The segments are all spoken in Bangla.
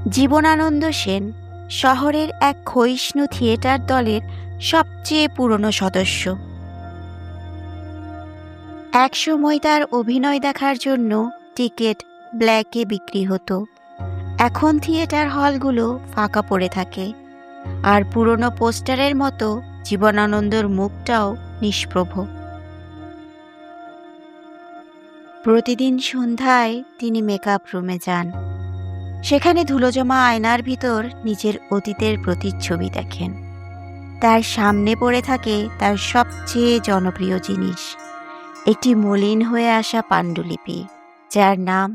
জীবনানন্দ সেন শহরের এক ক্ষয়িষ্ণু থিয়েটার দলের সবচেয়ে পুরনো সদস্য। একসময় তার অভিনয় দেখার জন্য টিকিট ব্ল্যাকে বিক্রি হতো। এখন থিয়েটার হলগুলো ফাঁকা পড়ে থাকে, আর পুরনো পোস্টারের মতো জীবনানন্দর মুখটাও নিষ্প্রভ। প্রতিদিন সন্ধ্যায় তিনি মেকআপ রুমে যান। সেখানে ধুলোজমা আয়নার ভিতর নিজের অতীতের প্রতিচ্ছবি দেখেন। তার সামনে পড়ে থাকে তার সবচেয়ে জনপ্রিয় জিনিস, একটি মলিন হয়ে আসা পাণ্ডুলিপি, যার নাম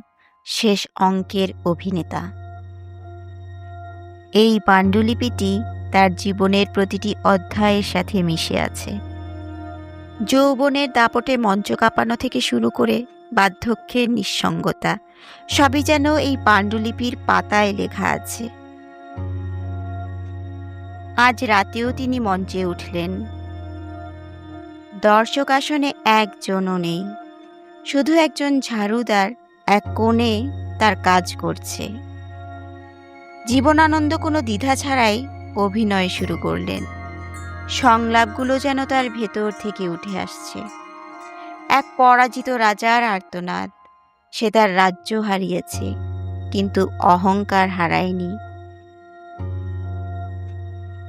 শেষ অঙ্কের অভিনেতা। এই পাণ্ডুলিপিটি তার জীবনের প্রতিটি অধ্যায়ের সাথে মিশে আছে। যৌবনের দাপটে মঞ্চ কাঁপানো থেকে শুরু করে বার্ধক্যের নিঃসঙ্গতা, সবই যেন এই পাণ্ডুলিপির পাতায় লেখা আছে। আজ রাতেও তিনি মঞ্চে উঠলেন। দর্শক আসনে একজনও নেই, শুধু একজন ঝাড়ুদার এক কোণে তার কাজ করছে। জীবনানন্দ কোনো দ্বিধা ছাড়াই অভিনয় শুরু করলেন। সংলাপগুলো যেন তার ভেতর থেকে উঠে আসছে। এক পরাজিত রাজার আর্তনাদ। সে তার রাজ্য হারিয়েছে, কিন্তু অহংকার হারায়নি।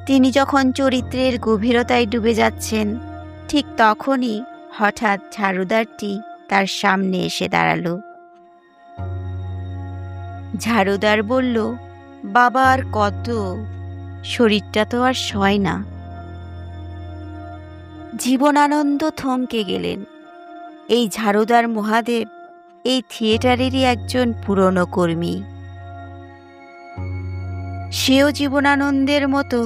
তিনি যখন চরিত্রের গভীরতায় ডুবে যাচ্ছেন, ঠিক তখনই হঠাৎ ঝাড়ুদারটি তার সামনে এসে দাঁড়ালো। ঝাড়ুদার বলল, বাবা আর কত, শরীরটা তো আর সয় না। জীবনানন্দ থমকে গেলেন। এই ঝাড়ুদার মহাদেব এই থিয়েটারেরই একজন পুরনো কর্মী। সেও জীবনানন্দের মতো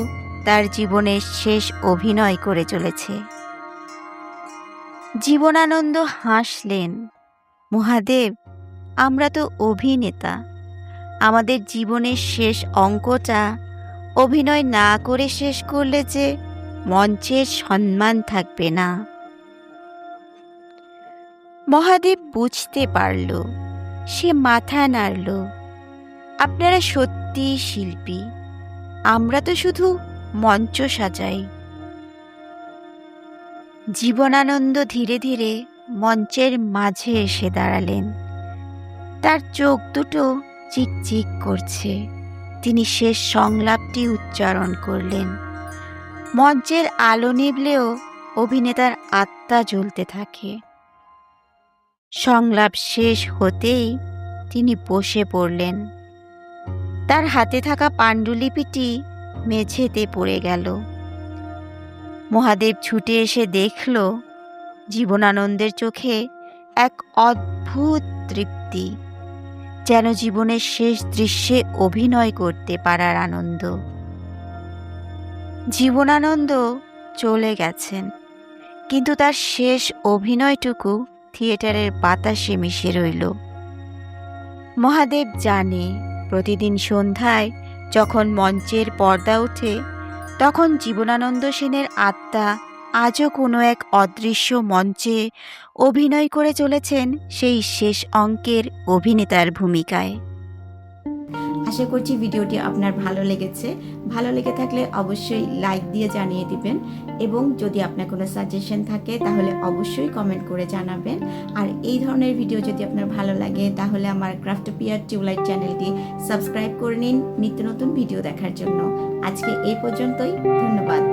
তার জীবনের শেষ অভিনয় করে চলেছে। জীবনানন্দ হাসলেন। মহাদেব, আমরা তো অভিনেতা। আমাদের জীবনের শেষ অঙ্কটা অভিনয় না করে শেষ করলে যে মঞ্চের সম্মান থাকবে না। মহাদেব বুঝতে পারল। সে মাথা নাড়ল। আপনারা সত্যি শিল্পী, আমরা তো শুধু মঞ্চ সাজাই। জীবনানন্দ ধীরে ধীরে মঞ্চের মাঝে এসে দাঁড়ালেন। তার চোখ দুটো চিকচিক করছে। তিনি শেষ সংলাপটি উচ্চারণ করলেন। মঞ্চের আলো নিভলেও অভিনেতার আত্মা জ্বলতে থাকে। সংলাপ শেষ হতেই তিনি বসে পড়লেন। তার হাতে থাকা পাণ্ডুলিপিটি মেঝেতে পড়ে গেল। মহাদেব ছুটে এসে দেখল জীবনানন্দের চোখে এক অদ্ভুত তৃপ্তি, যেন জীবনের শেষ দৃশ্যে অভিনয় করতে পারার আনন্দ। জীবনানন্দ চলে গেছেন, কিন্তু তার শেষ অভিনয়টুকু থিয়েটারের বাতাসে মিশে রইল। মহাদেব জানে, প্রতিদিন সন্ধ্যায় যখন মঞ্চের পর্দা ওঠে, তখন জীবনানন্দ সেনের আত্মা আজও কোনো এক অদৃশ্য মঞ্চে অভিনয় করে চলেছেন সেই শেষ অঙ্কের অভিনেতার ভূমিকায়। আশা করছি ভিডিওটি আপনার ভালো লেগেছে। ভালো লেগে থাকলে অবশ্যই লাইক দিয়ে জানিয়ে দিবেন, এবং যদি আপনার কোনো সাজেশন থাকে তাহলে অবশ্যই কমেন্ট করে জানাবেন। আর এই ধরনের ভিডিও যদি আপনার ভালো লাগে তাহলে আমার ক্রাফটোপিয়া টিউবলাইট চ্যানেলটি সাবস্ক্রাইব করে নিন নিত্য নতুন ভিডিও দেখার জন্য। আজকে এই পর্যন্তই, ধন্যবাদ।